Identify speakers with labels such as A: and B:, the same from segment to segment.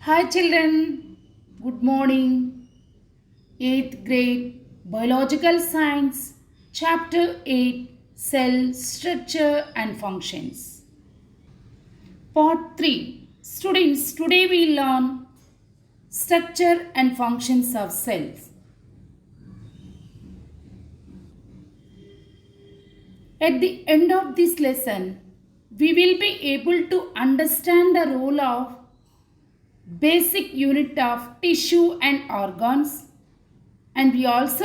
A: Hi children, good morning. 8th grade Biological Science, Chapter 8 Cell Structure and Functions. Part 3. Students, today we learn structure and functions of cells. At the end of this lesson, we will be able to understand the role of basic unit of tissue and organs, and we also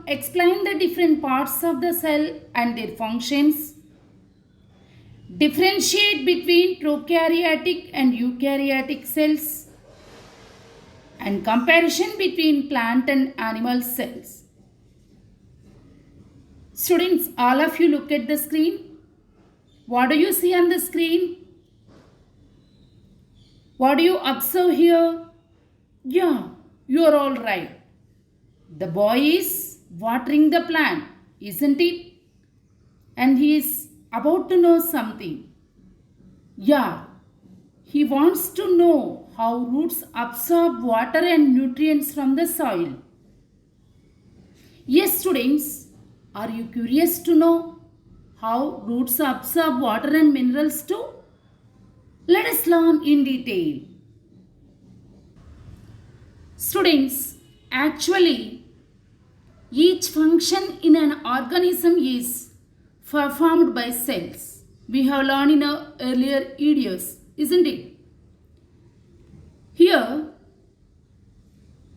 A: explain the different parts of the cell and their functions, differentiate between prokaryotic and eukaryotic cells, and comparison between plant and animal cells. Students, all of you look at the screen. What do you see on the screen? What do you observe here? Yeah, you are all right. The boy is watering the plant, isn't it? And he is about to know something. Yeah, he wants to know how roots absorb water and nutrients from the soil. Yes, students, are you curious to know how roots absorb water and minerals too? Let us learn in detail. Students, actually, each function in an organism is performed by cells. We have learned in our earlier videos, isn't it? Here,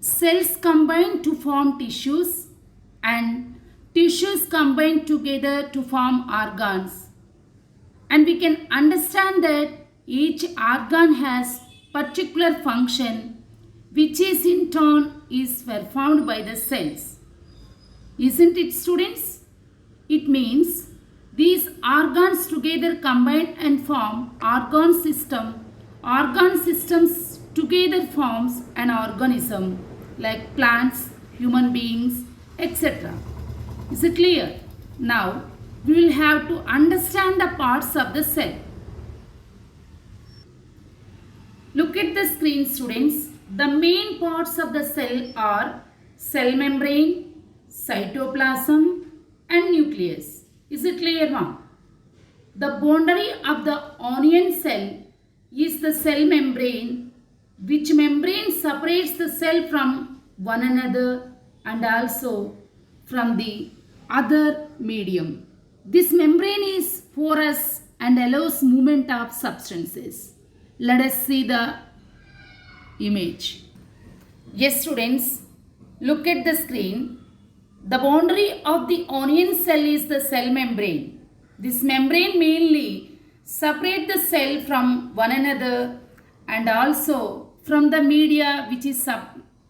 A: cells combine to form tissues and tissues combine together to form organs. And we can understand that each organ has particular function which is in turn is performed by the cells. Isn't it, students? It means these organs together combine and form organ system. Organ systems together forms an organism like plants, human beings, etc. Is it clear? Now we will have to understand the parts of the cell. Look at the screen, students. The main parts of the cell are cell membrane, cytoplasm and nucleus. Is it clear now? The boundary of the onion cell is the cell membrane, which membrane separates the cell from one another and also from the other medium. This membrane is porous and allows movement of substances. Let us see the image. Yes, students, look at the screen. The boundary of the onion cell is the cell membrane. This membrane mainly separates the cell from one another and also from the media which is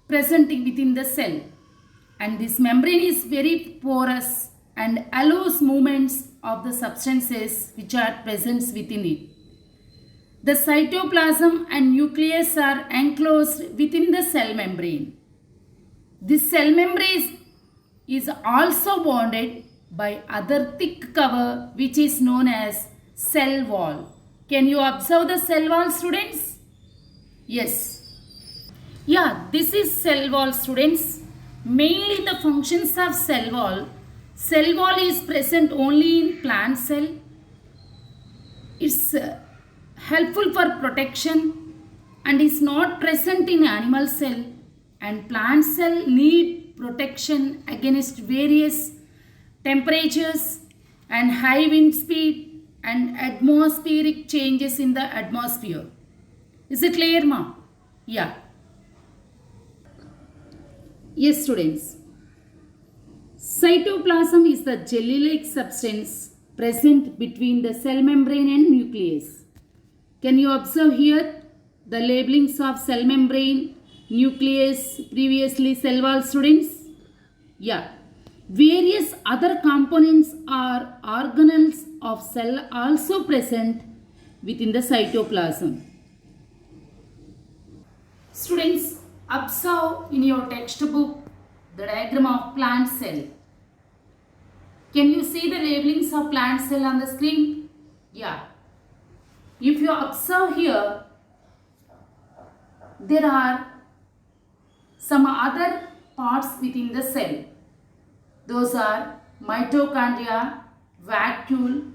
A: present within the cell. And this membrane is very porous and allows movements of the substances which are present within it. The cytoplasm and nucleus are enclosed within the cell membrane. This cell membrane is also bounded by other thick cover which is known as cell wall. Can you observe the cell wall, students? Yes. Yeah, this is cell wall, students. Mainly the functions of cell wall. Cell wall is present only in plant cell. It's helpful for protection and is not present in animal cell, and plant cell need protection against various temperatures and high wind speed and atmospheric changes in the atmosphere. Is it clear, ma? Yeah. Yes, students. Cytoplasm is the jelly-like substance present between the cell membrane and nucleus. Can you observe here the labelings of cell membrane, nucleus, previously cell wall, students? Yeah. Various other components or organelles of cell also present within the cytoplasm. Students, observe in your textbook the diagram of plant cell. Can you see the labelings of plant cell on the screen? Yeah. If you observe here, there are some other parts within the cell. Those are mitochondria, vacuole,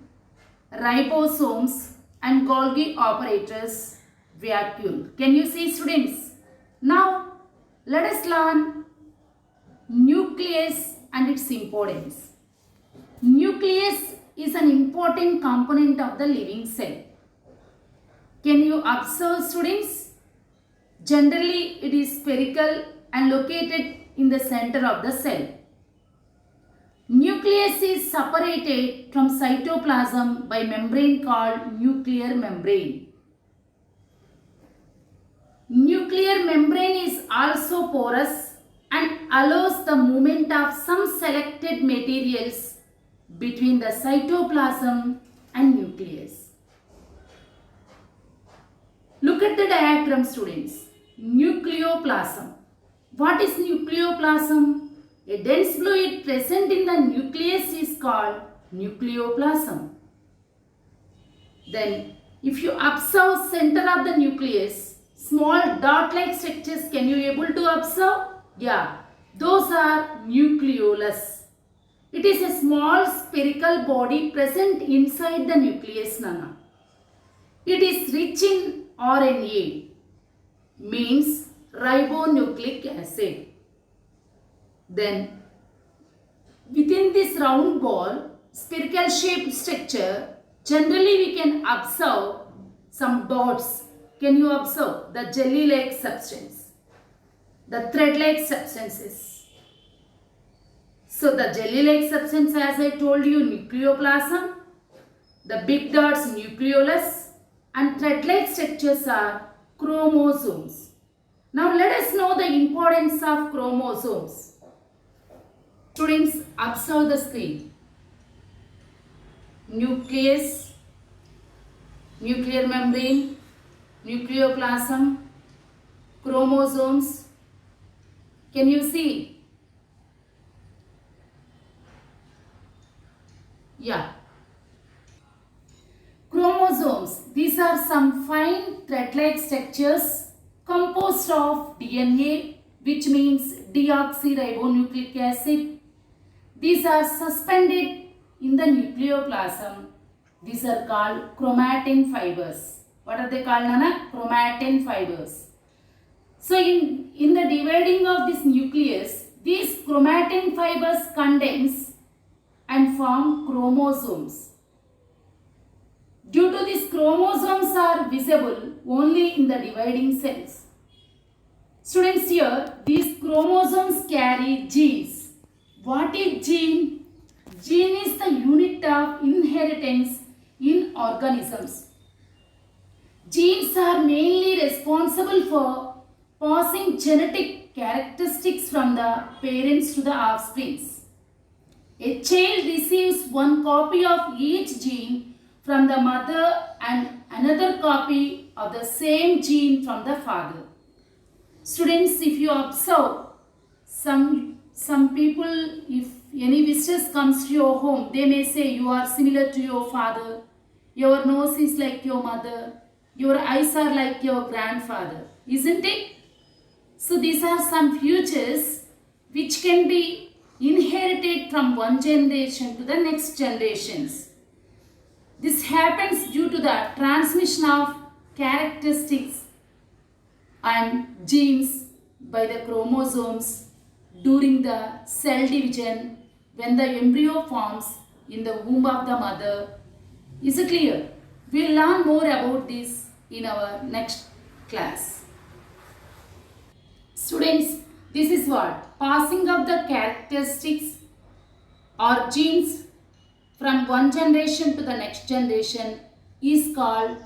A: ribosomes and Golgi operators, vacuole. Can you see, students? Now let us learn nucleus and its importance. Nucleus is an important component of the living cell. Can you observe, students? Generally, it is spherical and located in the center of the cell. Nucleus is separated from cytoplasm by membrane called nuclear membrane. Nuclear membrane is also porous and allows the movement of some selected materials between the cytoplasm and nucleus. Look at the diagram, students. Nucleoplasm. What is nucleoplasm? A dense fluid present in the nucleus is called nucleoplasm. Then, if you observe center of the nucleus, small dot-like structures, can you able to observe? Yeah, those are nucleolus. It is a small spherical body present inside the nucleus, Nana. It is rich in RNA, means ribonucleic acid. Then, within this round ball, spherical shaped structure, generally we can observe some dots. Can you observe the jelly-like substance, the thread-like substances? So, the jelly-like substance, as I told you, nucleoplasm, the big dots, nucleolus, and thread-like structures are chromosomes. Now, let us know the importance of chromosomes. Students, observe the screen. Nucleus, nuclear membrane, nucleoplasm, chromosomes. Can you see? Yeah. Chromosomes. These are some fine thread-like structures composed of DNA, which means deoxyribonucleic acid. These are suspended in the nucleoplasm. These are called chromatin fibers. What are they called, Nana? Chromatin fibers. So, in the dividing of this nucleus, these chromatin fibers condense and form chromosomes. Due to this, chromosomes are visible only in the dividing cells. Students, here, these chromosomes carry genes. What is gene? Gene is the unit of inheritance in organisms. Genes are mainly responsible for passing genetic characteristics from the parents to the offspring. A child receives one copy of each gene from the mother and another copy of the same gene from the father. Students, if you observe some people, if any visitors comes to your home, they may say you are similar to your father, your nose is like your mother, your eyes are like your grandfather, isn't it? So these are some features which can be inherited from one generation to the next generations. This happens due to the transmission of characteristics and genes by the chromosomes during the cell division when the embryo forms in the womb of the mother. Is it clear? We will learn more about this in our next class. Students, this is what? Passing of the characteristics or genes from one generation to the next generation is called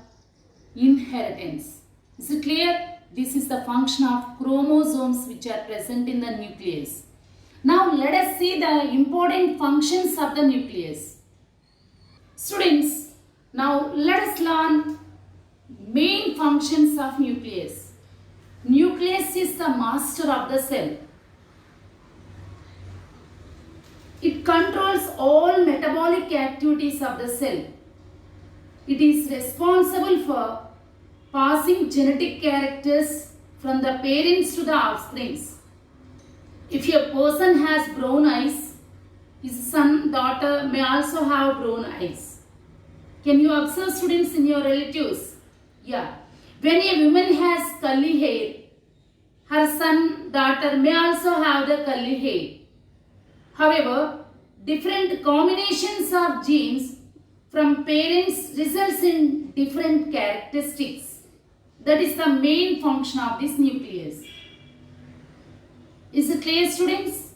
A: inheritance. Is it clear? This is the function of chromosomes which are present in the nucleus. Now let us see the important functions of the nucleus. Students, now let us learn main functions of nucleus. Nucleus is the master of the cell. It controls all metabolic activities of the cell. It is responsible for passing genetic characters from the parents to the offsprings. If a person has brown eyes, his son, daughter may also have brown eyes. Can you observe, students, in your relatives? Yeah. When a woman has curly hair, her son, daughter may also have the curly hair. However, different combinations of genes from parents results in different characteristics. That is the main function of this nucleus. Is it clear, students?